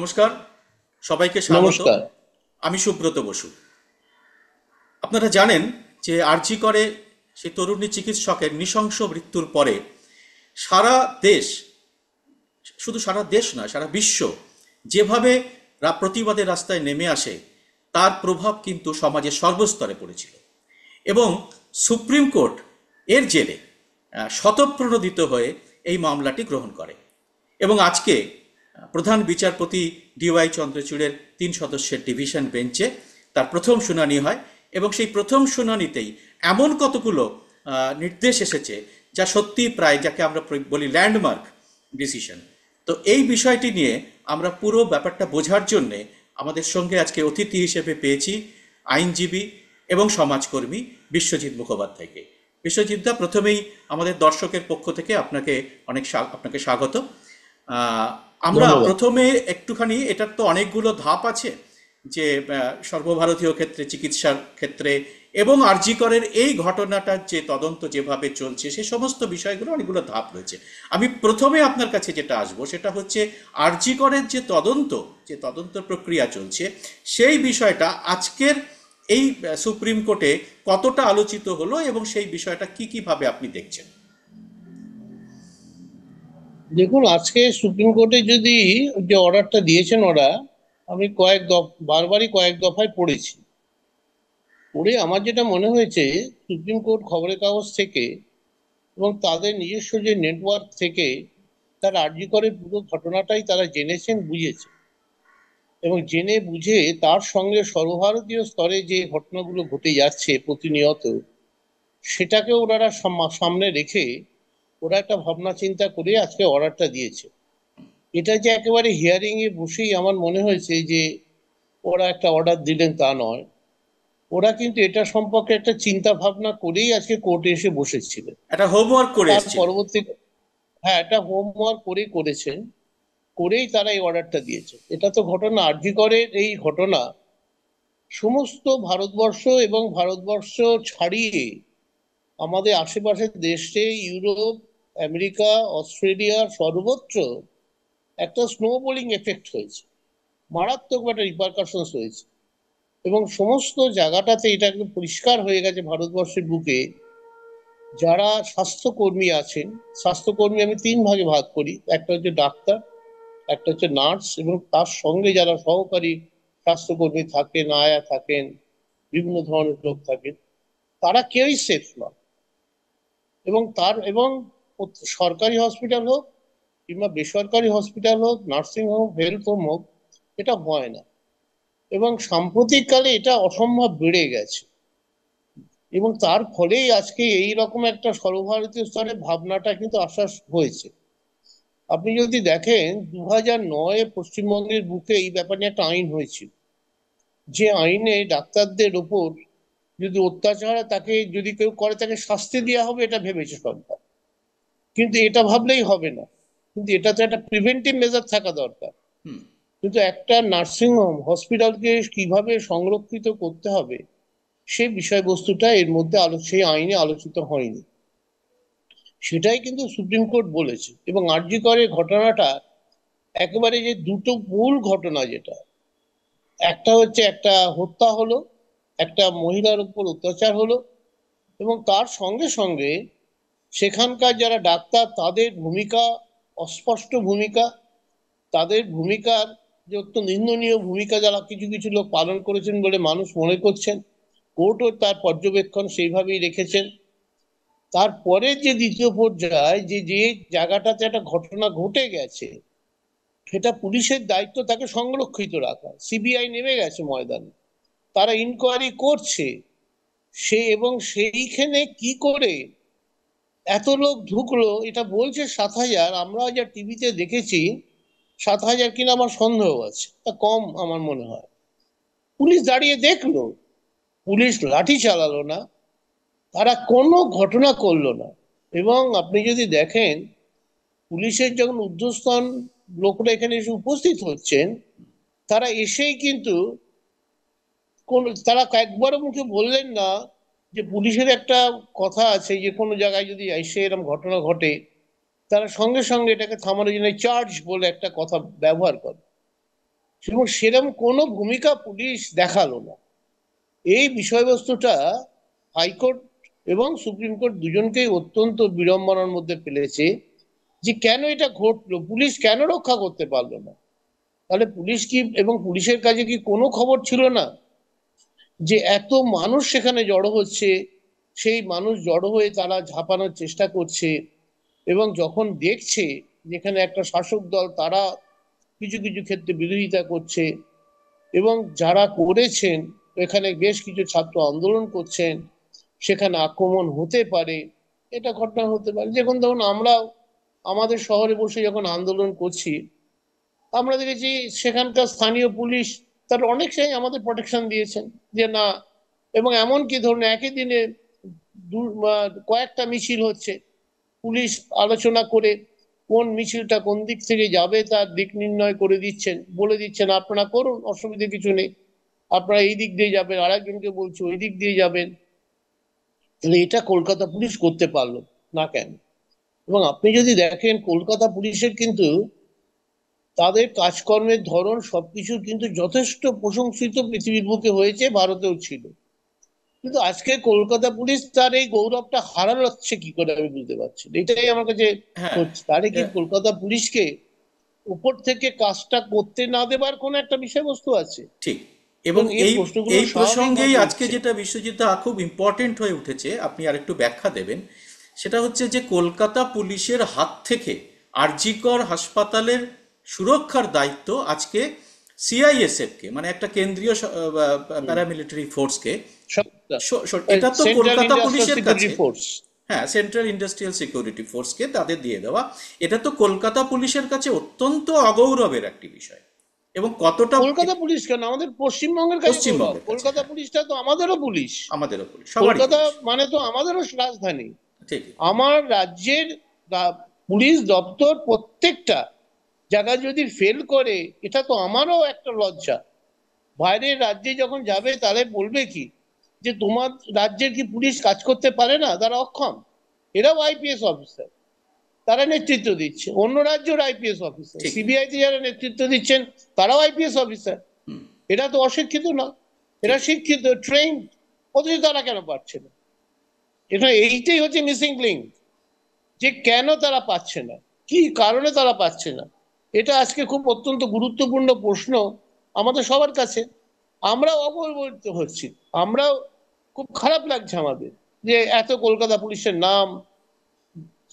নমস্কার, সবাইকে স্বাগত। নমস্কার। আমি সুব্রত বসু। আপনারা জানেন যে আরজি করে সেই তরুণী চিকিৎসকের নৃশংস মৃত্যুর পরে সারা দেশ, শুধু সারা দেশ নয় সারা বিশ্ব যেভাবে প্রতিবাদের রাস্তায় নেমে আসে, তার প্রভাব কিন্তু সমাজের সর্বস্তরে পড়েছিল। এবং সুপ্রিম কোর্ট এর জেরে স্বতঃপ্রণোদিত হয়ে এই মামলাটি গ্রহণ করে। এবং আজকে প্রধান বিচারপতি ডিওয়াই চন্দ্রচূড়ের 3 সদস্যের ডিভিশন বেঞ্চে তার প্রথম শুনানি হয়। এবং সেই প্রথম শুনানিতেই এমন কতগুলো নির্দেশ এসেছে যা সত্যি প্রায়, যাকে আমরা বলি ল্যান্ডমার্ক ডিসিশন। তো এই বিষয়টি নিয়ে আমরা পুরো ব্যাপারটা বোঝার জন্যে আমাদের সঙ্গে আজকে অতিথি হিসেবে পেয়েছি আইনজীবী এবং সমাজকর্মী বিশ্বজিৎ মুখোপাধ্যায়কে। বিশ্বজিৎ দা, প্রথমেই আমাদের দর্শকের পক্ষ থেকে আপনাকে স্বাগত। আহ, আমরা ধন্যবাদ। প্রথমে একটুখানি, এটার তো অনেকগুলো ধাপ আছে, যে সর্বভারতীয় ক্ষেত্রে, চিকিৎসার ক্ষেত্রে এবং আরজি করের এই ঘটনাটার যে তদন্ত যেভাবে চলছে, সে সমস্ত বিষয়গুলো অনেকগুলো ধাপ রয়েছে। আমি প্রথমে আপনার কাছে যেটা আসবো সেটা হচ্ছে আরজি করের যে তদন্ত প্রক্রিয়া চলছে, সেই বিষয়টা আজকের এই সুপ্রিম কোর্টে কতটা আলোচিত হলো এবং সেই বিষয়টা কি কিভাবে আপনি দেখছেন? দেখুন, আজকে সুপ্রিম কোর্টে যদি যে অর্ডারটা দিয়েছেন ওরা, আমি বারবারই কয়েক দফায় পড়েছি। পড়ে আমার যেটা মনে হয়েছে, সুপ্রিম কোর্ট খবরের কাগজ থেকে এবং তাদের নিজস্ব যে নেটওয়ার্ক থেকে তার আর্জি করে পুরো ঘটনাটাই তারা জেনেছেন, বুঝেছে এবং জেনে বুঝে তার সঙ্গে সর্বভারতীয় স্তরে যে ঘটনাগুলো ঘটে যাচ্ছে প্রতিনিয়ত, সেটাকে ওনারা সামনে রেখে ওরা একটা ভাবনা চিন্তা করে আজকে অর্ডারটা দিয়েছে। এটা যে একেবারে হিয়ারিং এ বসেই আমার মনে হয়েছে যে ওরা একটা অর্ডার দিলেন, তা নয়। ওরা কিন্তু এটা সম্পর্কে একটা চিন্তা ভাবনা করেই আজকে কোর্টে এসে বসেছিলেন। একটা হোমওয়ার্ক করে তার এসেছিল। পরবর্তী, হ্যাঁ, এটা হোমওয়ার্ক করেই করেছেন, করেই তারা এই অর্ডারটা দিয়েছে। এটা তো ঘটনা, আরজি করের এই ঘটনা সমস্ত ভারতবর্ষ এবং ভারতবর্ষ ছাড়িয়ে আমাদের আশেপাশের দেশে, ইউরোপ, আমেরিকা, অস্ট্রেলিয়া, সর্বত্র একটা স্নোবলিং এফেক্ট হয়েছে, মারাত্মক একটা রিপারকাশনস হয়েছে। এবং সমস্ত জায়গাটাতে এটা একদম পরিষ্কার হয়ে গেছে ভারতবর্ষের বুকে যারা স্বাস্থ্যকর্মী আছেন। স্বাস্থ্যকর্মী আমি তিন ভাগে ভাগ করি, একটা হচ্ছে ডাক্তার, একটা হচ্ছে নার্স, এবং তার সঙ্গে যারা সহকারী স্বাস্থ্যকর্মী থাকেন, আয়া থাকেন, বিভিন্ন ধরনের লোক থাকেন, তারা কেউই সেফ নয়। এবং সরকারি হসপিটাল হোক কিংবা বেসরকারি হসপিটাল হোক, নার্সিং হোম, হেলথ হোম হোক, এটা হয় না। এবং সাম্প্রতিককালে এটা অসম্ভব বেড়ে গেছে। এবং তার ফলেই আজকে এই রকম একটা সর্বভারতীয় স্তরে ভাবনাটা কিন্তু আশ্বাস হয়েছে। আপনি যদি দেখেন, 2009-এ পশ্চিমবঙ্গের বুকে এই ব্যাপারে একটা আইন হয়েছিল, যে আইনে ডাক্তারদের ওপর যদি অত্যাচার হয়, তাকে যদি কেউ করে তাকে শাস্তি দেওয়া হবে, এটা ভেবেছে সরকার। কিন্তু এটা ভাবলেই হবে না, কিন্তু এটা তো একটা প্রিভেন্টিভ মেজার থাকা দরকার। কিন্তু একটা নার্সিং হোম, হসপিটালকে কিভাবে সংরক্ষিত করতে হবে, সেই বিষয়বস্তুটা এর মধ্যে সেই আইনে আলোচিত হয়নি। সেটাই কিন্তু সুপ্রিম কোর্ট বলেছে। এবং আরজি করে ঘটনাটা একেবারে যে দুটো মূল ঘটনা, যেটা একটা হচ্ছে একটা হত্যা হলো, একটা মহিলার উপর অত্যাচার হলো, এবং তার সঙ্গে সঙ্গে সেখানকার যারা ডাক্তার তাদের ভূমিকা, অস্পষ্ট ভূমিকা, তাদের ভূমিকার যে অত্যন্ত নিন্দনীয় ভূমিকা যারা কিছু কিছু লোক পালন করেছেন বলে মানুষ মনে করছেন, কোর্টও তার পর্যবেক্ষণ সেইভাবেই রেখেছেন। তারপরে যে দ্বিতীয় পর্যায়ে যে যে জায়গাটাতে একটা ঘটনা ঘটে গেছে, সেটা পুলিশের দায়িত্ব তাকে সংরক্ষিত রাখা। সিবিআই নেমে গেছে ময়দানে, তারা ইনকোয়ারি করছে। এবং সেইখানে কি করে এত লোক ঢুকলো, এটা বলছে 7,000, আমরা যা টিভিতে দেখেছি 7,000 কিনা আমার সন্দেহ আছে, তা কম আমার মনে হয়। পুলিশ দাঁড়িয়ে দেখলো, পুলিশ লাঠি চালালো না, তারা কোনো ঘটনা করলো না। এবং আপনি যদি দেখেন, পুলিশের যখন ঊর্ধ্বস্থান লোকরা এখানে এসে উপস্থিত হচ্ছেন, তারা এসেই কিন্তু তারা একবারও মুখে বললেন না যে পুলিশের একটা কথা আছে যে কোনো জায়গায় যদি এসে এরকম ঘটনা ঘটে, তারা সঙ্গে সঙ্গে এটাকে থামানোর জন্য চার্জ বলে একটা কথা ব্যবহার করে। এবং সেরকম কোনো ভূমিকা পুলিশ দেখালো না। এই বিষয়বস্তুটা হাইকোর্ট এবং সুপ্রিম কোর্ট দুজনকেই অত্যন্ত বিড়ম্বনার মধ্যে ফেলেছে, যে কেন এটা ঘটলো, পুলিশ কেন রক্ষা করতে পারলো না। তাহলে পুলিশ কি, এবং পুলিশের কাছে কি কোনো খবর ছিল না যে এত মানুষ সেখানে জড়ো হচ্ছে, সেই মানুষ জড়ো হয়ে তারা ঝাঁপানোর চেষ্টা করছে, এবং যখন দেখছে যেখানে একটা শাসক দল তারা কিছু কিছু ক্ষেত্রে বিরোধিতা করছে, এবং যারা করেছেন এখানে বেশ কিছু ছাত্র আন্দোলন করছেন, সেখানে আক্রমণ হতে পারে, এটা ঘটনা হতে পারে। যখন ধরুন আমরা আমাদের শহরে বসে যখন আন্দোলন করছি, আমরা দেখেছি সেখানকার স্থানীয় পুলিশ তারা অনেকটাই আমাদের প্রোটেকশন দিয়েছেন, যে না। এবং এমনকি ধরুন একই দিনে কয়েকটা মিছিল হচ্ছে, পুলিশ আলোচনা করে কোন মিছিলটা কোন দিক থেকে যাবে তার দিক নির্ণয় করে দিচ্ছেন, বলে দিচ্ছেন আপনারা করুন, অসুবিধা কিছু নেই, আপনারা এই দিক দিয়ে যাবেন, আরেকজনকে বলছে ওই দিক দিয়ে যাবেন। তাহলে এটা কলকাতা পুলিশ করতে পারলো না কেন? এবং আপনি যদি দেখেন কলকাতা পুলিশের কিন্তু তাদের কাজকর্মের ধরন সবকিছু কিন্তু যথেষ্ট প্রশংসিত পৃথিবীর বুকে হয়েছে, ভারতেও ছিল। কিন্তু আজকে কলকাতা পুলিশ তার এই গৌরবটা হারাচ্ছে কি করে আমি বুঝতে পারছি না। এটাই আমার কাছে হ্যাঁ, হচ্ছে, তাহলে কি কলকাতা পুলিশকে উপর থেকে কাজটা করতে না দেবার কোন একটা বিষয়বস্তু আছে? ঠিক। এবং এবং এই এই প্রশ্নগুলো এই প্রসঙ্গেই স্বাভাবিকভাবে আজকে উঠছে। যেটা বিশ্বজিৎ খুব ইম্পর্টেন্ট হয়ে উঠেছে, আপনি আরেকটু ব্যাখ্যা দেবেন, সেটা হচ্ছে যে কলকাতা পুলিশের হাত থেকে আরজিকর হাসপাতালের সুরক্ষার দায়িত্ব আজকে সিআইএসএফকে, মানে একটা কেন্দ্রীয় প্যারামিলিটারি ফোর্সকে, সবটা এটা তো সেন্ট্রাল কলকাতা ইন্ডাস্ট্রিয়াল পুলিশের সিকিউরিটি কাছে, ফোর্স। হ্যাঁ, সেন্ট্রাল ইন্ডাস্ট্রিয়াল সিকিউরিটি ফোর্সকে তাদের দিয়ে দেওয়া, এটা তো কলকাতা পুলিশের কাছে অত্যন্ত অগৌরবের একটি বিষয়। এবং কতটা কলকাতা পুলিশ কেন, আমাদের পশ্চিমবঙ্গের কাছে গৌরব। পশ্চিমবঙ্গের কাছে, কলকাতা হ্যাঁ, পুলিশটা তো আমাদেরও পুলিশ। আমাদেরও পুলিশ, সবারই কলকাতা পুলিশ। মানে তো আমাদেরও রাজধানী। ঠিক। আমার রাজ্যের পুলিশ দপ্তর প্রত্যেকটা জায়গায় যদি ফেল করে, এটা তো আমারও একটা লজ্জা। বাইরের রাজ্যে যখন যাবে তাহলে বলবে কি, যে তোমার রাজ্যের কি পুলিশ কাজ করতে পারে না, তারা অক্ষম? এরাও আইপিএস অফিসার, তারা নেতৃত্ব দিচ্ছে, অন্য রাজ্যের আইপিএস অফিসার, ঠিক। সিবিআই তে যারা নেতৃত্ব দিচ্ছেন তারাও আইপিএস অফিসার। এরা তো অশিক্ষিত না, এরা ঠিক। শিক্ষিত, ট্রেন, অথচ তারা কেন পারছে না? এটা এইটাই হচ্ছে মিসিং লিঙ্ক, যে কেন তারা পাচ্ছে না, কি কারণে তারা পাচ্ছে না। এটা আজকে খুব অত্যন্ত গুরুত্বপূর্ণ প্রশ্ন আমাদের সবার কাছে। আমরাও অবহেলিত হচ্ছি, আমরাও খুব খারাপ লাগছে আমাদের, যে এত কলকাতা পুলিশের নাম,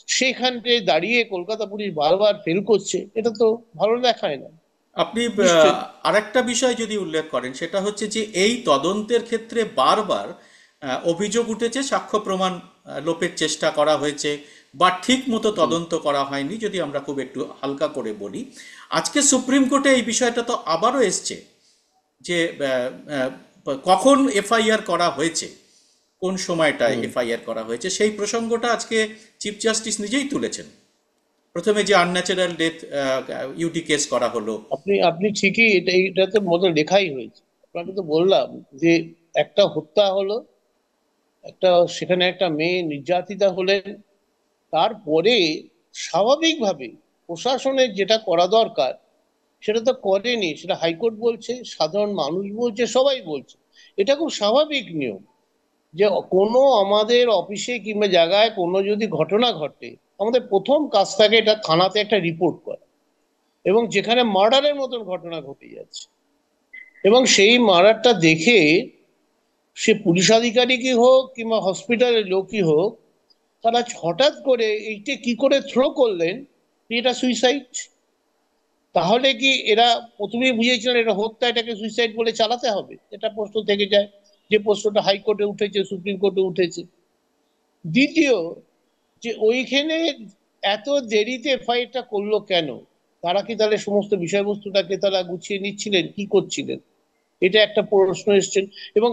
সেখানে দাঁড়িয়ে কলকাতা পুলিশ বারবার ফেল করছে, এটা তো ভালো দেখায় না। আপনি নিশ্চয়ই। আরেকটা বিষয় যদি উল্লেখ করেন, সেটা হচ্ছে যে এই তদন্তের ক্ষেত্রে বারবার অভিযোগ উঠেছে সাক্ষ্য প্রমাণ লোপের চেষ্টা করা হয়েছে, বা ঠিক মতো তদন্ত করা হয়নি। যদি আমরা খুব একটু হালকা করে বলি, আজকে সুপ্রিম কোর্টে এই বিষয়টা তো আবারও এসছে, যে কখন এফআইআর করা হয়েছে, কোন সময়টায় এফআইআর করা হয়েছে, সেই প্রসঙ্গটা আজকে চিফ জাস্টিস নিজেই তুলেছেন। প্রথমে যে আনন্যাচারাল ডেথ ইউডি কেস করা হলো। আপনি আপনি ঠিকই, এটাতে মতো লেখাই হয়েছে। আপনাকে তো বললাম যে একটা হত্যা হলো, একটা সেখানে একটা মেয়ে নির্যাতিতা হলেন, তারপরে স্বাভাবিকভাবে প্রশাসনের যেটা করা দরকার সেটা তো করেনি, সেটা হাইকোর্ট বলছে, সাধারণ মানুষ বলছে, সবাই বলছে। এটা খুব স্বাভাবিক নিয়ম, যে কোনো আমাদের অফিসে কিংবা জায়গায় কোনো যদি ঘটনা ঘটে, আমাদের প্রথম কাজ থাকে এটা থানাতে একটা রিপোর্ট করা। এবং যেখানে মার্ডারের মতন ঘটনা ঘটে যাচ্ছে, এবং সেই মার্ডারটা দেখে সে পুলিশ আধিকারিকই হোক কিংবা হসপিটালের লোকই হোক, তারা হঠাৎ করে এইটা কি করে থ্রো করলেন যে এটা সুইসাইড। তাহলে কি এরা প্রথমেই বুঝেছিলেন এটা হত্যা, এটাকে সুইসাইড বলে চালাতে হবে? এটা প্রশ্ন থেকে যায়, যে প্রশ্নটা হাইকোর্টে উঠেছে, সুপ্রিম কোর্টে উঠেছে। দ্বিতীয়, যে ওইখানে এত দেরিতে এফআইআরটা করলো কেন? তারা কি তাহলে সমস্ত বিষয়বস্তুটাকে তারা গুছিয়ে নিচ্ছিলেন, কি করছিলেন? এটা একটা প্রশ্ন এসছেন। এবং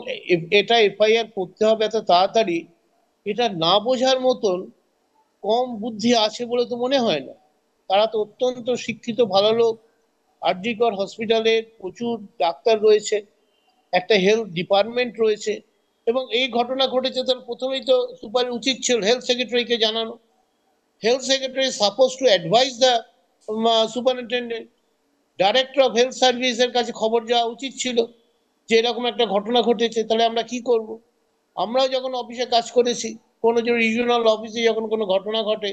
এটা এফআইআর করতে হবে এত তাড়াতাড়ি, এটা না বোঝার মতন কম বুদ্ধি আছে বলে তো মনে হয় না। তারা তো অত্যন্ত শিক্ষিত ভালো লোক। আরজি কর হসপিটালে প্রচুর ডাক্তার রয়েছে, একটা হেলথ ডিপার্টমেন্ট রয়েছে, এবং এই ঘটনা ঘটেছে তার প্রথমেই তো সুপার উচিত ছিল হেলথ সেক্রেটারিকে জানানো। Health secretary suppose two advice the superintendent. Director of health সার্ভিসের কাছে খবর যাওয়া উচিত ছিল যে এরকম একটা ঘটনা ঘটেছে, তাহলে আমরা কি করব। আমরাও যখন অফিসে কাজ করেছি, কোনো যে রিজিওনাল অফিসে যখন কোনো ঘটনা ঘটে,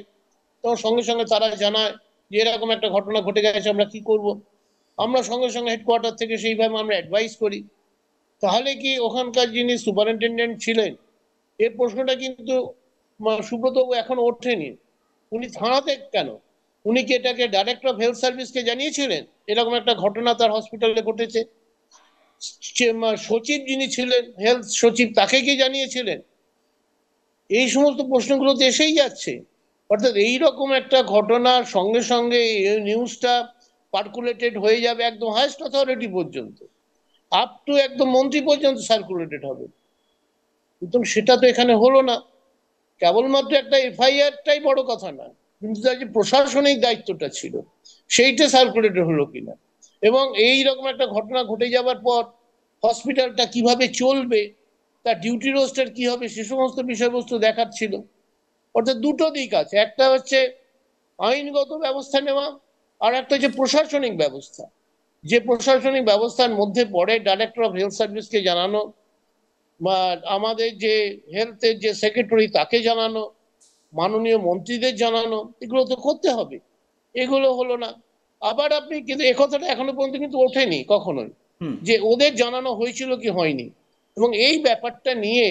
তখন সঙ্গে সঙ্গে তারা জানায় যে এরকম একটা ঘটনা ঘটে গেছে, আমরা কি করব। আমরা সঙ্গে সঙ্গে হেডকোয়ার্টার থেকে সেইভাবে আমরা অ্যাডভাইস করি। তাহলে কি ওখানকার যিনি সুপারিনটেন্ডেন্ট ছিলেন, এই প্রশ্নটা কিন্তু সুব্রতবাবু এখন ওঠেনি। উনি থানাতে কেন, উনি কি এটাকে ডাইরেক্টর অফ হেলথ সার্ভিসকে জানিয়েছিলেন এরকম একটা ঘটনা তার হসপিটালে ঘটেছে? সচিব যিনি ছিলেন, হেলথ সচিব, তাকে কি জানিয়েছিলেন? এই সমস্ত প্রশ্নগুলো তো এসেই যাচ্ছে। অর্থাৎ এইরকম একটা ঘটনার সঙ্গে সঙ্গে নিউজটা পার্কুলেটেড হয়ে যাবে একদম হাইয়েস্ট অথরিটি পর্যন্ত, আপ টু একদম মন্ত্রী পর্যন্ত সার্কুলেটেড হবে। কিন্তু সেটা তো এখানে হলো না। কেবলমাত্র একটা এফআইআরটাই বড় কথা না, কিন্তু তার যে প্রশাসনিক দায়িত্বটা ছিল সেইটা সার্কুলেটেড হলো কিনা, এবং এই রকম একটা ঘটনা ঘটে যাবার পর হসপিটালটা কিভাবে চলবে, তার ডিউটি রোস্টার কি হবে, সে সমস্ত বিষয়বস্তু দেখার ছিল। অর্থাৎ দুটো দিক আছে, একটা হচ্ছে আইনগত ব্যবস্থা নেওয়া, আর একটা হচ্ছে প্রশাসনিক ব্যবস্থা। যে প্রশাসনিক ব্যবস্থার মধ্যে পড়ে ডাইরেক্টর অফ হেলথ সার্ভিসকে জানানো, বা আমাদের যে হেলথের যে সেক্রেটারি তাকে জানানো, মাননীয় মন্ত্রীদের জানানো, এগুলো তো করতে হবে। এগুলো হলো না। আবার আপনি কিন্তু একথাটা এখনো পর্যন্ত কিন্তু ওঠেনি কখনোই, হুম। যে ওদের জানানো হয়েছিল কি হয়নি। এবং এই ব্যাপারটা নিয়ে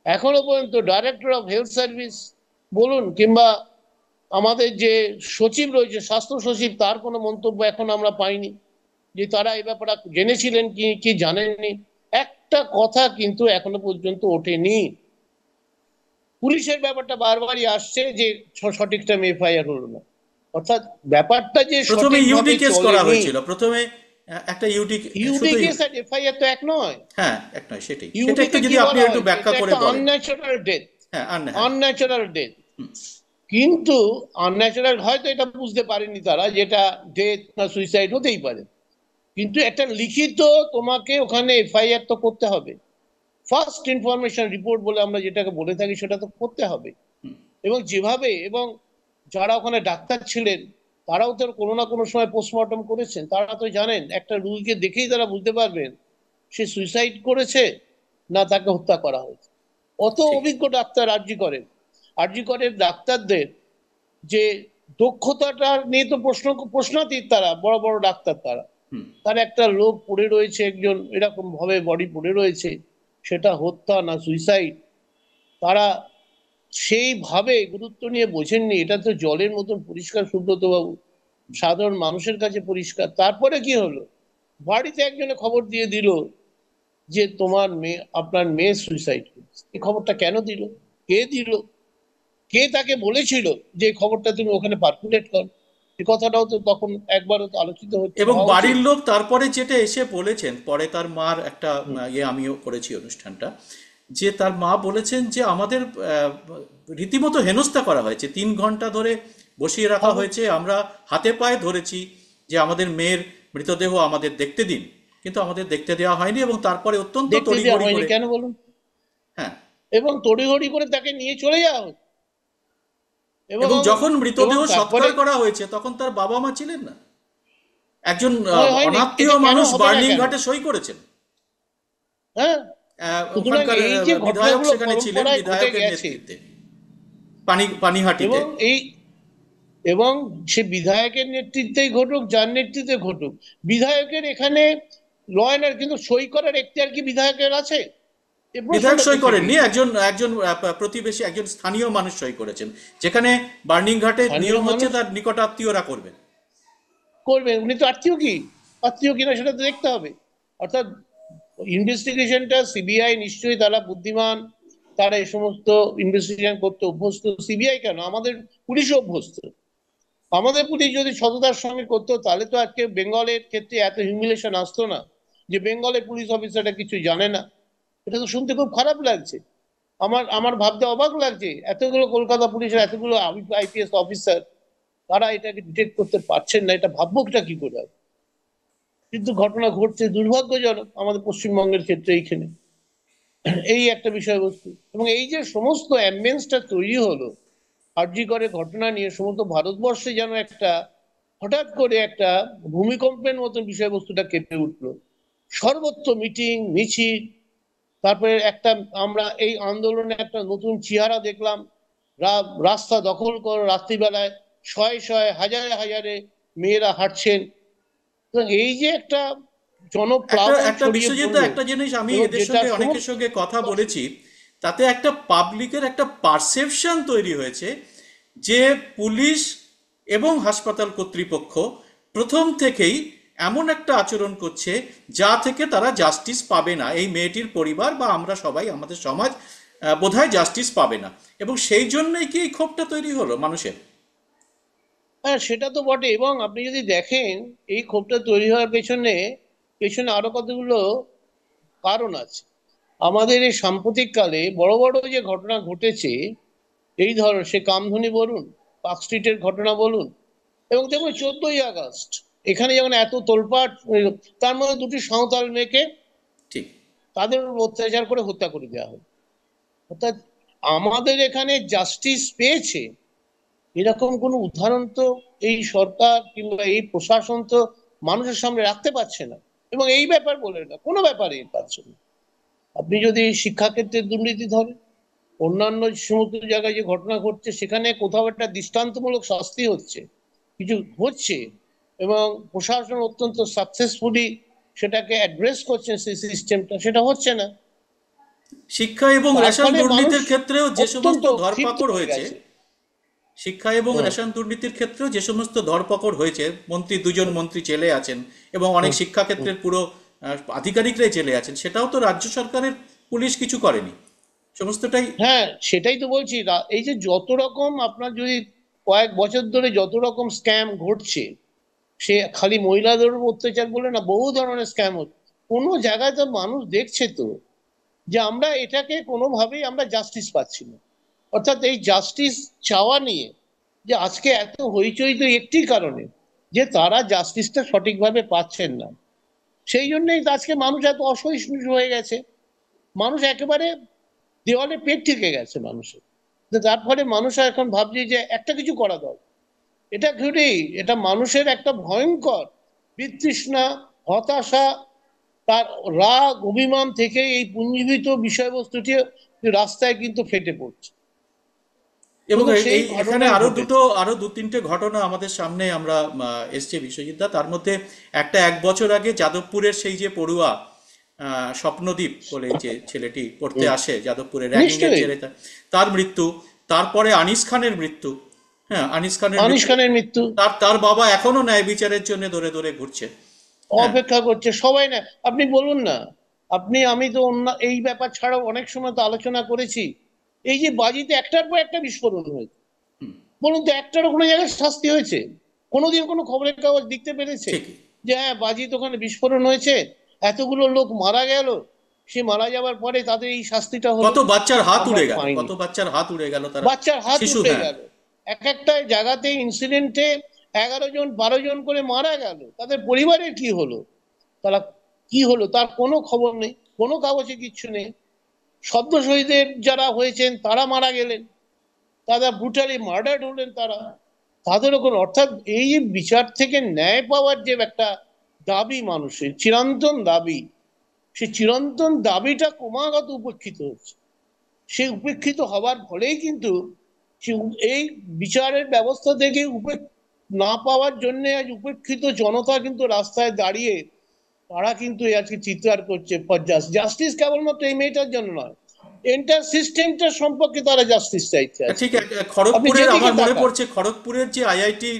এখনো পর্যন্ত ডাইরেক্টর অফ হেলথ সার্ভিস বলুন, কিংবা আমাদের যে সচিব রয়েছে, স্বাস্থ্য সচিব, তার কোনো মন্তব্য এখন আমরা পাইনি যে তারা এই ব্যাপারটা জেনেছিলেন কি কি জানেননি। একটা কথা কিন্তু এখনো পর্যন্ত ওঠেনি। পুলিশের ব্যাপারটা বারবারই আসছে যে সঠিক টাইমে এফআইআর হলো না। অর্থাৎ ব্যাপারটা যে প্রথমে ইউডি সঠিকভাবে কেস করা চলেনি। হয়েছিল, প্রথমে একটা ইউডি, ইউডি শুধু কেস আর এফআইআর তো এক নয়। হ্যাঁ, এক নয়, সেটাই, সেটা একটু ইউডিতে যদি কি আপনি বলা একটু হয়েছে, ব্যাখ্যা এটা করে একটা বলেন। Unnatural death. হ্যাঁ, হ্যাঁ। Unnatural death. কিন্তু আনন্যাচারাল হয়তো এটা বুঝতে পারেনি তারা, যেটা ডেথ না সুইসাইড হতেই পারে, কিন্তু একটা লিখিত তোমাকে ওখানে এফআইআর তো করতে হবে। ফার্স্ট ইনফরমেশন রিপোর্ট বলে আমরা যেটাকে বলে থাকি, সেটা তো করতে হবে। এবং যেভাবে, এবং যারা ওখানে ডাক্তার ছিলেন তারাও তো কোনো না কোনো সময় পোস্টমর্টম করেছেন, তারা তো জানেন, একটা রুগীকে দেখেই তারা বুঝতে পারবেন সে সুইসাইড করেছে না তাকে হত্যা করা হয়েছে। অত ঠিক। অভিজ্ঞ ডাক্তার আরজি করের ডাক্তারদের যে দক্ষতাটা নিয়ে তো প্রশ্নাতীত, তারা বড় বড় ডাক্তার, হুম। তার একটা লোক পড়ে রয়েছে, একজন এরকম ভাবে বডি পড়ে রয়েছে, সেটা হত্যা না সুইসাইড, তারা সেইভাবে গুরুত্ব নিয়ে বোঝেননি। এটা তো জলের মতন পরিষ্কার, সুব্রত বাবু, সাধারণ মানুষের কাছে পরিষ্কার। তারপরে কি হলো, বাড়িতে একজনে খবর দিয়ে দিল যে আপনার মেয়ে সুইসাইড করেছে। এই খবরটা কেন দিল, কে দিল, কে তাকে বলেছিল যে এই খবরটা তুমি ওখানে পার্কুলেট করো? এই কথাটাও তো তখন একবারও তো আলোচিত এবং হওয়া উচিত। বাড়ির লোক তারপরে যেটা এসে বলেছেন, পরে তার মার একটা হুম। আমিও করেছি অনুষ্ঠানটা, যে তার মা বলেছেন যে আমাদের রীতিমতো হেনস্থা করা হয়েছে, 3 ঘন্টা ধরে বসিয়ে রাখা হবে। হয়েছে, আমরা হাতে পায়ে ধরেছি যে আমাদের মেয়ের মৃতদেহ আমাদের দেখতে দিন, কিন্তু আমাদের দেখতে দেওয়া হয়নি, এবং তারপরে অত্যন্ত দেখতে দেওয়া তড়িঘড়ি হয়নি করে। কেন বলুন? হ্যাঁ। এবং তড়িঘড়ি করে তাকে নিয়ে চলে যাওয়া হতো। এবং এবং যখন এবং মৃতদেহ তারপরে সৎকার করা হয়েছে তখন তার বাবা মা ছিলেন না, একজন হয়নি, অনাত্মীয় এটা কেন মানুষ হবে না বার্নিং কেন? ঘাটে সই করেছেন। হ্যাঁ। সুতরাং ওখানকার এই যে বিধায়ক ঘটনাগুলো সেখানে ছিলেন, পরম্পরায় ঘটে বিধায়কের গেছে, নেতৃত্বে পানিহাটিতে। এবং এবং সে বিধায়কের নেতৃত্বেই ঘটুক, যার নেতৃত্বে ঘটুক, বিধায়কের এখানে ল অ্যান্ড, কিন্তু সই করার এখতিয়ার কি বিধায়কের আছে? এই বিধায়ক প্রশ্নটা তো সই থেকেই করেননি, যায়। একজন একজন প্রতিবেশী, একজন স্থানীয় মানুষ সই করেছেন, যেখানে বার্নিং ঘাটে স্থানীয় নিয়ম হচ্ছে মানুষ তার নিকটাত্মীয়রা করবেন। করবেন, উনি তো আত্মীয়, কি আত্মীয় কিনা সেটা তো দেখতে হবে। অর্থাৎ ইনভেস্টিগেশনটা সিবিআই নিশ্চয়ই, তারা বুদ্ধিমান, তারা এই সমস্ত ইনভেস্টিগেশন করতে অভ্যস্ত। সিবিআই কেন, আমাদের পুলিশও অভ্যস্ত। আমাদের পুলিশ যদি সততার সঙ্গে করতো, তাহলে তো আজকে বেঙ্গলের ক্ষেত্রে এত হিউমিলেশন আসতো না, যে বেঙ্গলের পুলিশ অফিসাররা কিছু জানে না। এটা তো শুনতে খুব খারাপ লাগছে। আমার আমার ভাবতে অবাক লাগছে, এতগুলো কলকাতা পুলিশের এতগুলো আইপিএস অফিসার, তারা এটাকে ডিটেক্ট করতে পারছেন না। এটা ভাববোটা কি করে হবে? কিন্তু ঘটনা ঘটছে, দুর্ভাগ্যজনক আমাদের পশ্চিমবঙ্গের ক্ষেত্রে এইখানে। এই একটা বিষয়বস্তু। এবং এই যে সমস্ত অ্যাম্বিয়েন্সটা তৈরি হলো আরজি করে ঘটনা নিয়ে, সমস্ত ভারতবর্ষে যেন একটা হঠাৎ করে একটা ভূমিকম্পের মতন বিষয়বস্তুটা কেঁপে উঠলো, সর্বত্র মিটিং মিছিল। তারপরে একটা আমরা এই আন্দোলনে একটা নতুন চেহারা দেখলাম, রাস্তা দখল করে রাত্রিবেলায় শয়ে শয়ে হাজারে হাজারে মেয়েরা হাঁটছেন। তো এই যে একটা একটা জনপ্লাবন একটা ছড়িয়ে বিশ্বজিৎ, পড়লো, একটা জিনিস আমি এবং এদের যেটা সঙ্গে অনেকের সমস্ত সঙ্গে কথা বলেছি, তাতে একটা পাবলিকের একটা পারসেপশন তৈরি হয়েছে যে পুলিশ এবং হাসপাতাল কর্তৃপক্ষ প্রথম থেকেই এমন একটা আচরণ করছে যা থেকে তারা জাস্টিস পাবে না, এই মেয়েটির পরিবার বা আমরা সবাই, আমাদের সমাজ বোধহয় জাস্টিস পাবে না, এবং সেই জন্যই কি এই ক্ষোভটা তৈরি হলো মানুষের? হ্যাঁ, সেটা তো বটে। এবং আপনি যদি দেখেন এই ক্ষোভটা তৈরি হওয়ার পেছনে পেছনে আরো কতগুলো কারণ আছে। আমাদের এই সাম্প্রতিক কালে বড় বড় যে ঘটনা ঘটেছে, এই ধরো সে কামধুনি বলুন, পার্ক স্ট্রিটের ঘটনা বলুন, এবং দেখুন 14ই আগস্ট এখানে যেমন এত তোলপাড়, তার মধ্যে দুটি সাঁওতাল মেয়েকে ঠিক। তাদের উপর অত্যাচার করে হত্যা করে দেওয়া হয়। অর্থাৎ আমাদের এখানে জাস্টিস পেয়েছে এরকম কোনো উদাহরণ তো এই সরকার কিংবা এই প্রশাসন তো মানুষের সামনে রাখতে পারছে না। এবং এই ব্যাপার বলে না, কোনো ব্যাপারেই পারছে না। আপনি যদি শিক্ষাক্ষেত্রে দুর্নীতি ধরেন, অন্যান্য সমস্ত জায়গায় যে ঘটনা ঘটছে সেখানে কোথাও একটা দৃষ্টান্তমূলক শাস্তি হচ্ছে, কিছু হচ্ছে, এবং প্রশাসন অত্যন্ত সাকসেসফুলি সেটাকে অ্যাড্রেস করছেন, সেই সিস্টেমটা সেটা হচ্ছে না। শিক্ষা এবং তার রেশন ফলে মানুষ দুর্নীতির ক্ষেত্রেও যে সমস্ত অত্যন্ত ক্ষিপ্ত ধরপাকড় হয়ে হয়েছে, গেছে। শিক্ষা এবং হুম, রেশন দুর্নীতির ক্ষেত্রেও যে সমস্ত ধরপাকড় হয়েছে, মন্ত্রী, দুজন মন্ত্রী জেলে আছেন এবং অনেক হুম, হুম। শিক্ষাক্ষেত্রের পুরো আধিকারিকরাই জেলে আছেন, সেটাও তো রাজ্য সরকারের পুলিশ কিছু করেনি, সমস্তটাই। হ্যাঁ, সেটাই তো বলছি। এই যে যত রকম আপনার যদি কয়েক বছর ধরে যত রকম স্ক্যাম ঘটছে, সে খালি মহিলাদের উপর অত্যাচার বলে না, বহু ধরনের স্ক্যাম হচ্ছে। কোনো জায়গায় তো মানুষ দেখছে তো যে আমরা এটাকে কোনোভাবেই আমরা জাস্টিস পাচ্ছি না। অর্থাৎ এই জাস্টিস চাওয়া নিয়ে যে আজকে এত হইচই তো একটি কারণে, যে তারা জাস্টিসটা সঠিকভাবে পাচ্ছেন না। সেই জন্যই তো আজকে মানুষ এত অসহিষ্ণু হয়ে গেছে। মানুষ একেবারে দেওয়ালে পেট ঠেকে গেছে মানুষের। তো তার ফলে মানুষ এখন ভাবছে যে একটা কিছু করা দরকার। এটা ঘুরেই এটা মানুষের একটা ভয়ঙ্কর বিতৃষ্ণা, হতাশা, তার রাগ অভিমান থেকে এই পুঞ্জীভূত বিষয়বস্তুটি রাস্তায় কিন্তু ফেটে পড়ছে। এবং এবং সেই এই এখানে ঘটনাই আরো দুটো, ঘটেছে। আরো দু তিনটে ঘটনা আমাদের সামনে আমরা এসছে বিশ্বজিৎদা, তার মধ্যে একটা 1 বছর আগে যাদবপুরের সেই যে পড়ুয়া স্বপ্নদীপ বলে যে ছেলেটি পড়তে হুম, আসে যাদবপুরে, র্যাগিং এর নিশ্চয়ই। জেরে তার মৃত্যু। তারপরে আনিস খানের মৃত্যু। হ্যাঁ, আনিস খানের আনিস মৃত্যু। খানের মৃত্যু। তার তার বাবা এখনো ন্যায় বিচারের জন্য দৌড়ে দৌড়ে ঘুরছে। হ্যাঁ। অপেক্ষা করছে সবাই না। আপনি বলুন না, আপনি আমি তো অন্য এই ব্যাপার ছাড়াও অনেক সময় তো আলোচনা করেছি। এই যে বাজিতে একটার পর একটা বিস্ফোরণ হয়েছে, বলুন তো একটারও কোনো জায়গায় শাস্তি হয়েছে? কোনোদিন কোনো খবরের কাগজ লিখতে পেরেছে ঠিকই। যে হ্যাঁ বাজিতে ওখানে বিস্ফোরণ হয়েছে, এতগুলো লোক মারা গেল, সে মারা যাওয়ার পরে তাদের এই শাস্তিটা হলো? কত বাচ্চার হাত আমরা উড়ে গেল, কত পাইনি। বাচ্চার হাত উড়ে গেল, তারা বাচ্চার হাত শিশু। উঠে হ্যাঁ। গেল। এক একটা জায়গাতে ইনসিডেন্টে 11 জন 12 জন করে মারা গেল, তাদের পরিবারের কি হলো? তারা কি হলো তার কোনো খবর নেই, কোনো কাগজে কিচ্ছু নেই। সদ্য শহীদের যারা হয়েছেন তারা মারা গেলেন, তারা ব্রুটালি মার্ডার হলেন, তারা তাদেরও কোনো, অর্থাৎ এই যে বিচার থেকে ন্যায় পাওয়ার যে একটা দাবি, মানুষের চিরন্তন দাবি, সেই চিরন্তন দাবিটা ক্রমাগত উপেক্ষিত হচ্ছে। সেই উপেক্ষিত হবার ফলেই কিন্তু এই বিচারের ব্যবস্থা থেকে না পাওয়ার জন্য আজ উপেক্ষিত জনতা কিন্তু রাস্তায় দাঁড়িয়ে তারা কিন্তু আজকে চিৎকার করছে ফর জাস্টিস। কেবলমাত্র এই মেয়েটার জন্য নয়, এন্টার সিস্টেমটা সম্পর্কে তারা জাস্টিস চাইছে আজকে। ঠিক। আপনি খড়গপুরের যেদিকে আমার মনে তাকান। পড়ছে, খড়গপুরের যে আইআইটি,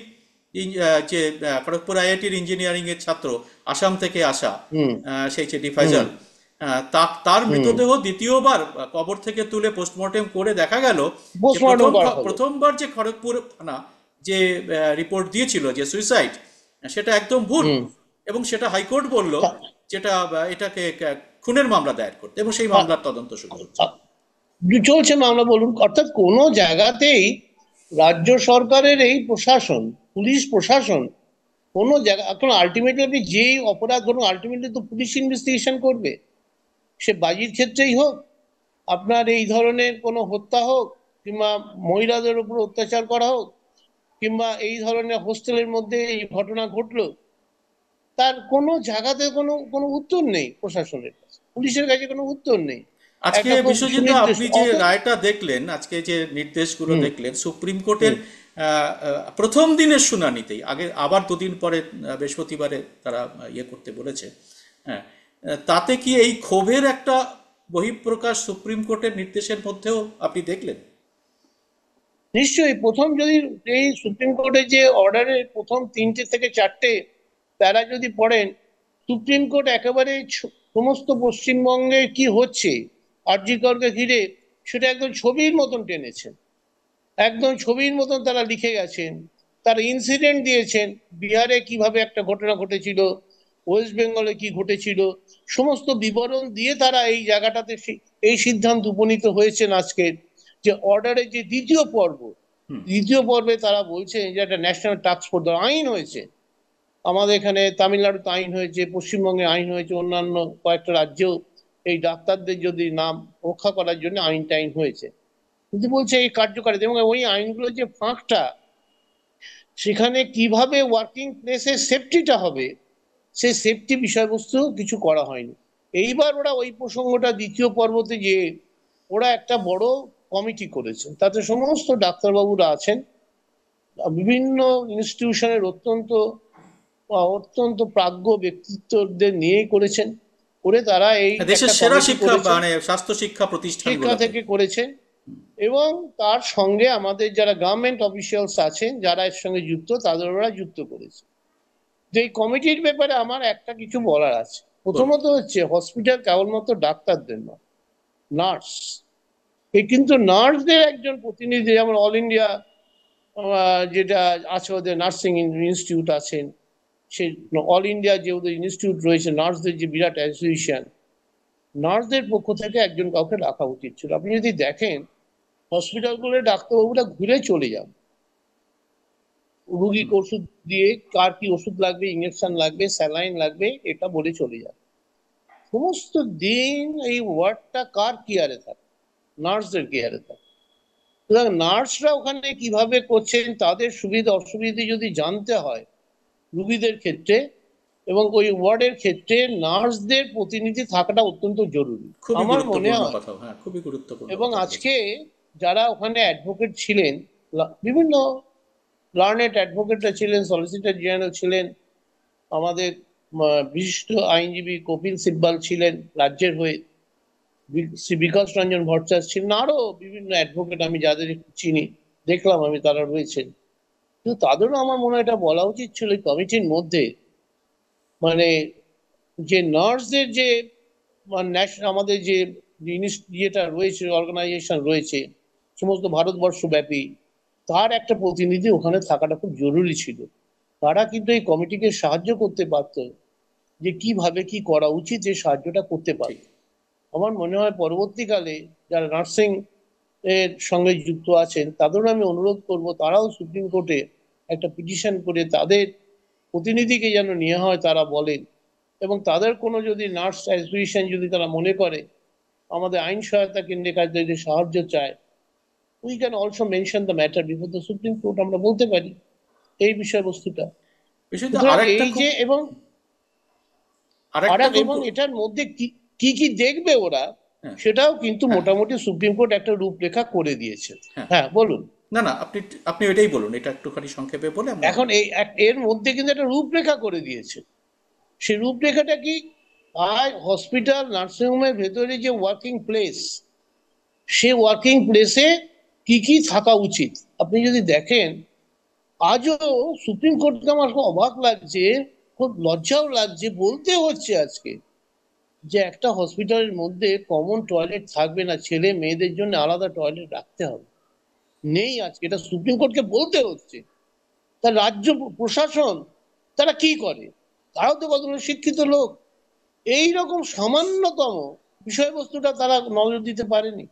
যে খড়গপুর আইআইটির ইঞ্জিনিয়ারিং এর ছাত্র, আসাম থেকে আসা, হুম, সেই যে হুম, ডিফাইজাল, তার হুম। মৃতদেহ দ্বিতীয়বার কবর থেকে তুলে পোস্টমর্টেম করে দেখা গেল যে পোস্টমর্টম করা হলো। প্রথমবার যে খড়গপুর থানা যে রিপোর্ট দিয়েছিল যে সুইসাইড, সেটা একদম ভুল, হুম। এবং সেটা হাইকোর্ট বলল তা- যেটা এটাকে খুনের মামলা দায়ের করতে, এবং সেই তা- মামলার তদন্ত শুরু হচ্ছে। চলছে মামলা বলুন। অর্থাৎ কোনো জায়গাতেই রাজ্য সরকারের এই প্রশাসন, পুলিশ প্রশাসন, কোনো জায়গা এখন আলটিমেটলি যেই অপরাধ ধরুন আলটিমেটলি তো পুলিশ ইনভেস্টিগেশন করবে। সে বাজির ক্ষেত্রেই হোক, আপনার এই ধরনের কোনো হত্যা হোক, কিংবা মহিলাদের উপর অত্যাচার করা হোক, কিংবা এই ধরনের হোস্টেলের মধ্যে এই ঘটনা ঘটলো, তার কোনো জায়গাতে কোনো কোনো উত্তর নেই প্রশাসনের কাছে, পুলিশের কাছে কোনো উত্তর নেই। আজকে একটা খুব বিশ্বজিৎ দা, সুনির্দিষ্ট আপনি যে রায়টা দেখলেন, আজকে যে নির্দেশগুলো হুম দেখলেন সুপ্রিম কোর্টের হুম প্রথম দিনের শুনানিতেই, আগে আবার দুদিন পরে বৃহস্পতিবারে তারা ইয়ে করতে বলেছে, হ্যাঁ, তাতে কি এই ক্ষোভের একটা বহিঃপ্রকাশ সুপ্রিম কোর্টের নির্দেশের মধ্যেও আপনি দেখলেন? নিশ্চয়ই প্রথম যদি এই সুপ্রিম কোর্টের যে অর্ডারের প্রথম 3টে থেকে 4টে প্যারা যদি পড়েন, সুপ্রিম কোর্ট একেবারে সমস্ত পশ্চিমবঙ্গে কি হচ্ছে আরজি করকে ঘিরে সেটা একদম ছবির মতন টেনেছেন, একদম ছবির মতন তারা লিখে গেছেন। তার ইনসিডেন্ট দিয়েছেন, বিহারে কিভাবে একটা ঘটনা ঘটেছিল, ওয়েস্ট বেঙ্গলে কি ঘটেছিল, সমস্ত বিবরণ দিয়ে তারা এই জায়গাটাতে এই সিদ্ধান্ত উপনীত হয়েছেন আজকে, যে অর্ডারের যে দ্বিতীয় পর্ব, হুম। দ্বিতীয় পর্বে তারা বলছেন যে একটা ন্যাশনাল টাস্ক ফোর্স আইন হয়েছে। আমাদের এখানে তামিলনাড়ুতে আইন হয়েছে, পশ্চিমবঙ্গে আইন হয়েছে, অন্যান্য কয়েকটা রাজ্যেও এই ডাক্তারদের যদি নাম রক্ষা করার জন্য আইন টাইন হয়েছে। কিন্তু বলছে এই কার্যকারিতা এবং ওই আইনগুলো যে ফাঁকটা, সেখানে কিভাবে ওয়ার্কিং প্লেসের সেফটিটা হবে, সেই সেফটি বিষয়বস্তু কিছু করা হয়নি। এইবার ওরা ওই প্রসঙ্গটা দ্বিতীয় পর্বতে যে ওরা একটা বড় কমিটি করেছে, তাতে সমস্ত ডাক্তারবাবুরা আছেন, বিভিন্ন ইনস্টিটিউশনের অত্যন্ত অত্যন্ত প্রাজ্ঞ ব্যক্তিত্বদের নিয়েই করেছেন, করে তারা এই দেশের একটা সেরা কমিটি শিক্ষা করেছেন, মানে স্বাস্থ্য শিক্ষা শিক্ষা প্রতিষ্ঠানগুলোতে। থেকে করেছেন। এবং তার সঙ্গে আমাদের যারা গভর্নমেন্ট অফিসিয়ালস আছেন যারা এর সঙ্গে যুক্ত, তাদের ওরা যুক্ত করেছে। যে এই কমিটির ব্যাপারে আমার একটা কিছু বলার আছে। বলুন। প্রথমত হচ্ছে হসপিটাল কেবলমাত্র ডাক্তারদের নয়, নার্স, এই কিন্তু নার্সদের একজন প্রতিনিধি, যেমন অল ইন্ডিয়া যেটা আছে ওদের নার্সিং ইনস্টিটিউট আছেন, সেই অল ইন্ডিয়া যে ওদের ইনস্টিটিউট রয়েছে নার্সদের যে বিরাট অ্যাসোসিয়েশন, নার্সদের পক্ষ থেকে একজন কাউকে রাখা উচিত ছিল। আপনি যদি দেখেন হসপিটালগুলো ডাক্তারবাবুরা ঘুরে চলে যান, রুগীকে ওষুধ দিয়ে কার কি ওষুধ লাগবে, ইঞ্জেকশন লাগবে, স্যালাইন লাগবে, এটা বলে চলে যান। সমস্ত দিন এই ওয়ার্ডটা কার কেয়ারে থাকে? নার্সদের কেয়ারে থাকে। সুতরাং নার্সরা ওখানে কিভাবে করছেন, তাদের সুবিধা অসুবিধা যদি জানতে হয় রুগীদের ক্ষেত্রে এবং ওই ওয়ার্ডের ক্ষেত্রে, নার্সদের প্রতিনিধি থাকাটা অত্যন্ত জরুরি খুবই আমার মনে গুরুত্বপূর্ণ হয়। কথা, হ্যাঁ, খুবই গুরুত্বপূর্ণ এবং কথা বলেছেন। আজকে যারা ওখানে অ্যাডভোকেট ছিলেন, বিভিন্ন লার্নেড অ্যাডভোকেটরা ছিলেন, সলিসিটর জেনারেল ছিলেন, আমাদের বিশিষ্ট আইনজীবী কপিল সিব্বাল ছিলেন রাজ্যের হয়ে, শ্রী বিকাশ রঞ্জন ভট্টাচার্য ছিলেন, আরো বিভিন্ন অ্যাডভোকেট আমি যাদের একটু চিনি, দেখলাম আমি তারা রয়েছেন। কিন্তু তাদেরও আমার মনে হয় এটা বলা উচিত ছিল এই কমিটির মধ্যে, মানে যে নার্সদের যে আমাদের যে ইয়েটা রয়েছে, অর্গানাইজেশন রয়েছে সমস্ত ভারতবর্ষব্যাপী, তার একটা প্রতিনিধি ওখানে থাকাটা খুব জরুরি ছিল। তারা কিন্তু এই কমিটিকে সাহায্য করতে পারত, যে কিভাবে কি করা উচিত, যে সাহায্যটা করতে ঠিক। পারত। আমার মনে হয় পরবর্তীকালে যারা নার্সিং এর সঙ্গে যুক্ত আছেন তাদেরও আমি অনুরোধ করব, তারাও সুপ্রিম কোর্টে একটা পিটিশন করে তাদের প্রতিনিধিকে যেন নেওয়া হয়, তারা বলেন। এবং তাদের কোনো যদি নার্স অ্যাসোসিয়েশন যদি তারা মনে করে আমাদের আইন সহায়তা কেন্দ্রের কাছে যদি সাহায্য চায়, we can also mention the matter before the supreme court, আমরা বলতে পারি এই বিষয়বস্তুটা। বিষয়টা সুতরাং আরেকটা এই খুব যে এবং আরেকটা খুব এবং এটার মধ্যে কি কি কি দেখবে ওরা, হ্যাঁ, সেটাও কিন্তু হ্যাঁ, মোটামুটি সুপ্রিম কোর্ট একটা রূপরেখা করে দিয়েছে। হ্যাঁ। হ্যাঁ বলুন। না, না, আপনি আপনি এটাই বলুন, এটা একটুখানি সংক্ষেপে বলে আমরা। এখন এই এর মধ্যে কিন্তু একটা রূপরেখা করে দিয়েছে। সেই রূপরেখাটা কি? আর হসপিটাল নার্সিংহোমের ভেতরে যে ওয়ার্কিং প্লেস, সে ওয়ার্কিং প্লেসে কি কি থাকা উচিত, আপনি যদি দেখেন আজও সুপ্রিম কোর্টকে আমার খুব অবাক লাগছে, খুব লজ্জাও লাগছে বলতে হচ্ছে আজকে, যে একটা হসপিটালের মধ্যে কমন টয়লেট থাকবে না, ছেলে মেয়েদের জন্য আলাদা টয়লেট রাখতে হবে, নেই আজকে, এটা সুপ্রিম কোর্টকে বলতে হচ্ছে। তার রাজ্য প্রশাসন তারা কি করে? তারাও তো কতগুলো শিক্ষিত লোক, এই রকম সামান্যতম বিষয়বস্তুটা তারা নজর দিতে পারেনি।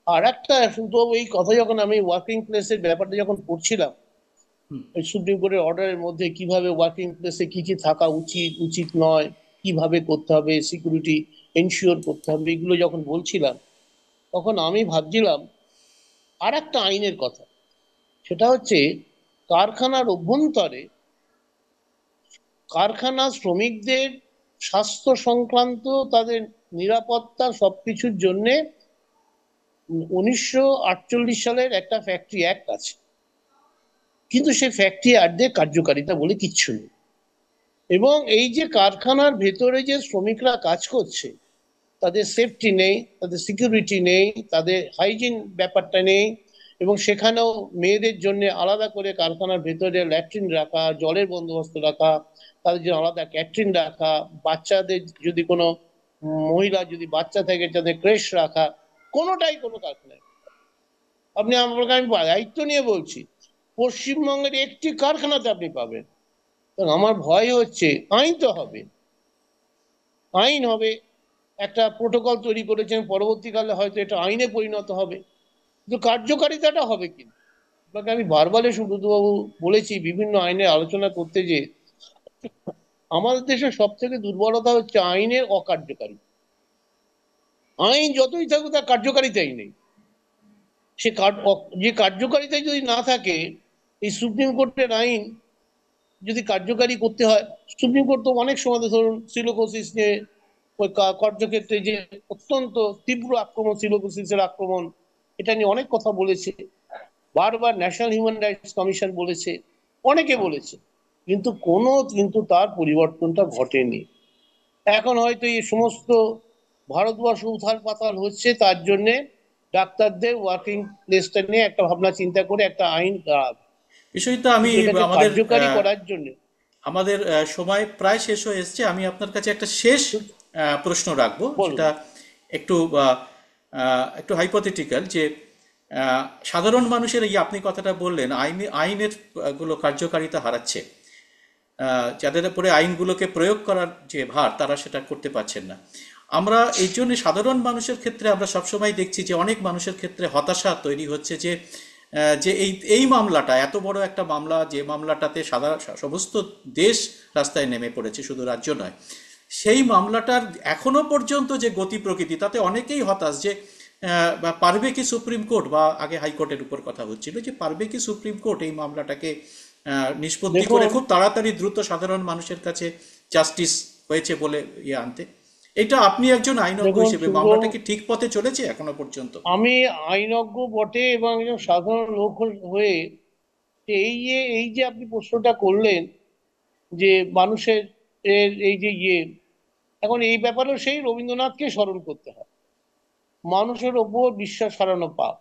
আর একটা শুধু এই কথা, যখন আমি ওয়ার্কিং প্লেসের ব্যাপারটা যখন পড়ছিলাম, হুম। এই সুপ্রিম কোর্টের অর্ডারের মধ্যে কিভাবে ওয়ার্কিং প্লেসে কি কি থাকা উচিত উচিত নয়, কিভাবে করতে হবে, সিকিউরিটি এনশিওর করতে হবে, এগুলো যখন বলছিলাম, তখন আমি ভাবছিলাম আর একটা আইনের কথা। সেটা হচ্ছে কারখানার অভ্যন্তরে কারখানা শ্রমিকদের স্বাস্থ্য সংক্রান্ত তাদের নিরাপত্তা সবকিছুর জন্য 1948 সালের একটা ফ্যাক্টরি অ্যাক্ট আছে, কিন্তু সেই ফ্যাক্টরি অ্যাক্টের কার্যকারিতা বলে কিচ্ছু নেই। এবং এই যে কারখানার ভেতরে যে শ্রমিকরা কাজ করছে, তাদের সেফটি নেই, তাদের সিকিউরিটি নেই, তাদের হাইজিন ব্যাপারটা নেই। এবং সেখানেও মেয়েদের জন্য আলাদা করে কারখানার ভেতরে ল্যাট্রিন রাখা, জলের বন্দোবস্ত রাখা, তাদের জন্য আলাদা ক্যাটারিং রাখা, বাচ্চাদের যদি কোনো মহিলা যদি বাচ্চা থাকে তাদের ক্রেশ রাখা, কোনোটাই কোনো কারখানায়। আপনি আমাকে, আমি দায়িত্ব নিয়ে বলছি, পশ্চিমবঙ্গের একটি কারখানাতে আপনি পাবেন। আমার ভয় হচ্ছে, আইন তো হবে, আইন হবে, একটা প্রোটোকল তৈরি করেছেন, পরবর্তীকালে হয়তো এটা আইনে পরিণত হবে, কিন্তু কার্যকারিতাটা হবে কি? আপনাকে আমি বারবার সুব্রতবাবু বলেছি বিভিন্ন আইনে আলোচনা করতে, যে আমাদের দেশের সব থেকে দুর্বলতা হচ্ছে আইনের অকার্যকারী। আইন যতই থাকুক তার কার্যকারিতাই নেই। সে যে কার্যকারিতাই যদি না থাকে, এই সুপ্রিম কোর্টের আইন যদি কার্যকারী করতে হয়, সুপ্রিম কোর্ট তো অনেক সময় ধরুন সিলোকোসিস নিয়ে ওই কার্যক্ষেত্রে যে অত্যন্ত তীব্র আক্রমণ, সিলোকোসিসের আক্রমণ, এটা নিয়ে অনেক কথা বলেছে, বারবার ন্যাশনাল হিউম্যান রাইটস কমিশন বলেছে, অনেকে বলেছে, কিন্তু তার পরিবর্তনটা ঘটেনি। এখন হয়তো এই সমস্ত ভারতবর্ষ উথাল পাতাল হচ্ছে, তার জন্যে ডাক্তারদের ওয়ার্কিং প্লেসটা নিয়ে একটা ভাবনা চিন্তা করে একটা আইন বিষয়টা আমি এটাকে আমাদের কার্যকারী করার জন্য। আমাদের সময় প্রায় শেষ হয়ে এসেছে। আমি আপনার কাছে একটা শেষ প্রশ্ন রাখবো, বলুন। যেটা একটু একটু হাইপোথেটিক্যাল, যে সাধারণ মানুষের এই আপনি কথাটা বললেন আইনের গুলো কার্যকারিতা হারাচ্ছে, যাদের উপরে আইনগুলোকে প্রয়োগ করার যে ভার তারা সেটা করতে পারছেন না। আমরা এই জন্য সাধারণ মানুষের ক্ষেত্রে আমরা সবসময় দেখছি যে অনেক মানুষের ক্ষেত্রে হতাশা তৈরি হচ্ছে, যে যে এই এই মামলাটা এত বড় একটা মামলা, যে মামলাটাতে সমস্ত দেশ রাস্তায় নেমে পড়েছে, শুধু রাজ্য নয়, সেই মামলাটার এখনো পর্যন্ত যে গতি প্রকৃতি, তাতে অনেকেই হতাশ যে পারবে কি সুপ্রিম কোর্ট, বা আগে হাইকোর্টের উপর কথা হচ্ছিল, যে পারবে কি সুপ্রিম কোর্ট এই মামলাটাকে নিষ্পত্তি করে দেখুন, খুব তাড়াতাড়ি দ্রুত সাধারণ মানুষের কাছে জাস্টিস হয়েছে বলে আনতে। এটা আপনি একজন আইনজ্ঞ দেখুন হিসেবে শুভ, মামলাটা কি ঠিক পথে চলেছে এখনো পর্যন্ত? আমি আইনজ্ঞ বটে এবং একজন সাধারণ লোক হয়ে এই যে আপনি প্রশ্নটা করলেন, যে মানুষের এই যে এখন এই ব্যাপারেও সেই রবীন্দ্রনাথকে স্মরণ করতে হয়, মানুষের ওপর বিশ্বাস হারানো পাপ।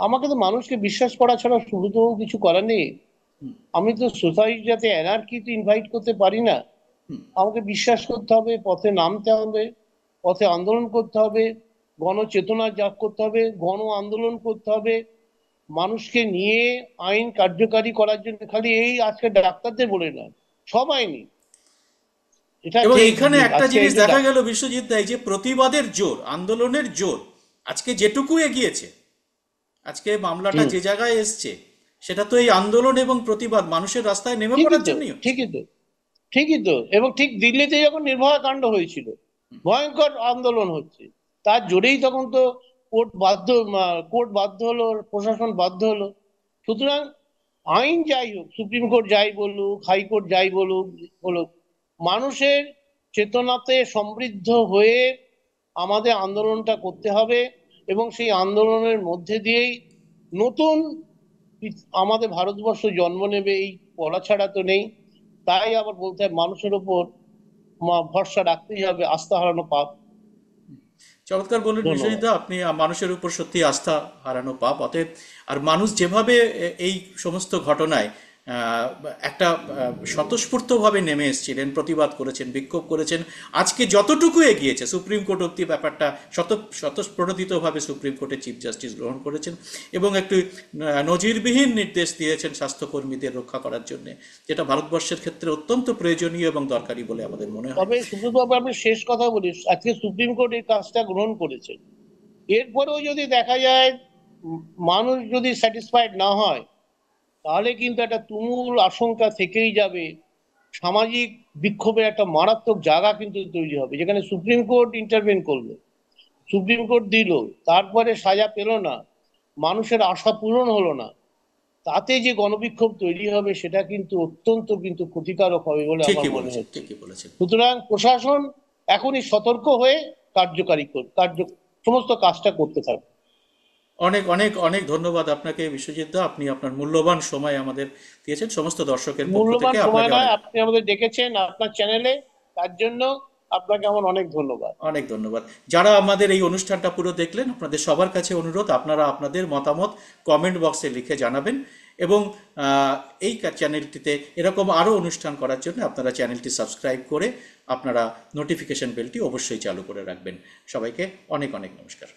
আমাকে তো মানুষকে বিশ্বাস করা ছাড়া শুরু তো কিছু করার নেই। আমি তো সোসাইটিতে অ্যানার্কি তো ইনভাইট করতে পারি না। আমাকে বিশ্বাস করতে হবে, পথে নামতে হবে, পথে আন্দোলন করতে হবে, গণচেতনা জাগ করতে হবে, গণ আন্দোলন করতে হবে, মানুষকে নিয়ে আইন কার্যকারী করার জন্য। খালি এই আজকে ডাক্তারদের বলে নয়, সব আইনি এটা এবং ঠিক। এইখানে একটা আজকে জিনিস এই যে দেখা গেল বিশ্বজিৎ দাই, যে প্রতিবাদের জোর, আন্দোলনের জোর আজকে যেটুকু এগিয়েছে, আজকে মামলাটা হুম, যে জায়গায় এসছে, সেটা তো এই আন্দোলন এবং প্রতিবাদ, মানুষের রাস্তায় নেমে ঠিকই পড়ার তো, জন্যই হচ্ছে। ঠিকই তো, ঠিকই তো। এবং ঠিক দিল্লিতে যখন নির্ভয়া কাণ্ড হয়েছিল, ভয়ঙ্কর আন্দোলন হচ্ছে, তার জোরেই তখন তো কোর্ট বাধ্য, কোর্ট বাধ্য হলো, প্রশাসন বাধ্য হলো। সুতরাং আইন যাই হোক, সুপ্রিম কোর্ট যাই বলুক, হাইকোর্ট যাই বলুক বলুক, মানুষের চেতনাতে সমৃদ্ধ হয়ে আমাদের আন্দোলনটা করতে হবে। এবং সেই আন্দোলনের মধ্যে দিয়েই নতুন আমাদের ভারতবর্ষ জন্ম নেবে, এই বলা ছাড়া তো নেই। তাই আবার বলতে হয়, মানুষের ওপর ভরসা রাখতেই হবে, আস্থা হারানো পাপ। চমৎকার বললেন ধন্যবাদ। বিশ্বজিৎ দা, আপনি মানুষের উপর সত্যি আস্থা হারানো পাপ। অতএব আর মানুষ যেভাবে এই সমস্ত ঘটনায় একটা স্বতঃস্ফূর্তভাবে নেমে এসেছিলেন, প্রতিবাদ করেছেন, বিক্ষোভ করেছেন, আজকে যতটুকু এগিয়েছে সুপ্রিম কোর্ট অব্দি ব্যাপারটা স্বতঃপ্রণোদিতভাবে সুপ্রিম কোর্টের চিফ জাস্টিস গ্রহণ করেছেন, এবং একটি নজিরবিহীন নির্দেশ দিয়েছেন স্বাস্থ্যকর্মীদের রক্ষা করার জন্য, যেটা ভারতবর্ষের ক্ষেত্রে অত্যন্ত প্রয়োজনীয় এবং দরকারি বলে আমাদের মনে হয়। তবে শুধু আমি শেষ কথা বলি, আজকে সুপ্রিম কোর্ট এই কাজটা গ্রহণ করেছে। এরপরেও যদি দেখা যায় মানুষ যদি স্যাটিসফাইড না হয়, তাহলে কিন্তু একটা তুমুল আশঙ্কা থেকেই যাবে। সামাজিক বিক্ষোভের একটা মারাত্মক জায়গা কিন্তু তৈরি হবে, যেখানে সুপ্রিম কোর্ট ইন্টারভেন করলো, সুপ্রিম কোর্ট দিল, তারপরে সাজা পেল না, মানুষের আশা পূরণ হলো না, তাতে যে গণবিক্ষোভ তৈরি হবে সেটা কিন্তু অত্যন্ত কিন্তু ক্ষতিকারক হবে বলে আমার ঠিকই মনে বলেছেন, হচ্ছে। ঠিকই বলেছেন। সুতরাং প্রশাসন এখনই সতর্ক হয়ে সমস্ত কাজটা করতে থাকবে। অনেক অনেক অনেক ধন্যবাদ আপনাকে বিশ্বজিৎ দা, আপনি আপনার মূল্যবান সময় আমাদের দিয়েছেন। সমস্ত দর্শকের পক্ষ মূল্যবান থেকে সময় আপনাকে নয়, অনেক আপনি আমাদের ডেকেছেন আপনার চ্যানেলে, তার জন্য আপনাকে আমার অনেক ধন্যবাদ। অনেক ধন্যবাদ। যারা আমাদের এই অনুষ্ঠানটা পুরো দেখলেন, আপনাদের সবার কাছে অনুরোধ, আপনারা আপনাদের মতামত কমেন্ট বক্সে লিখে জানাবেন। এবং এই চ্যানেলটিতে এরকম আরও অনুষ্ঠান করার জন্য আপনারা চ্যানেলটি সাবস্ক্রাইব করে আপনারা নোটিফিকেশন বেলটি অবশ্যই চালু করে রাখবেন। সবাইকে অনেক অনেক নমস্কার।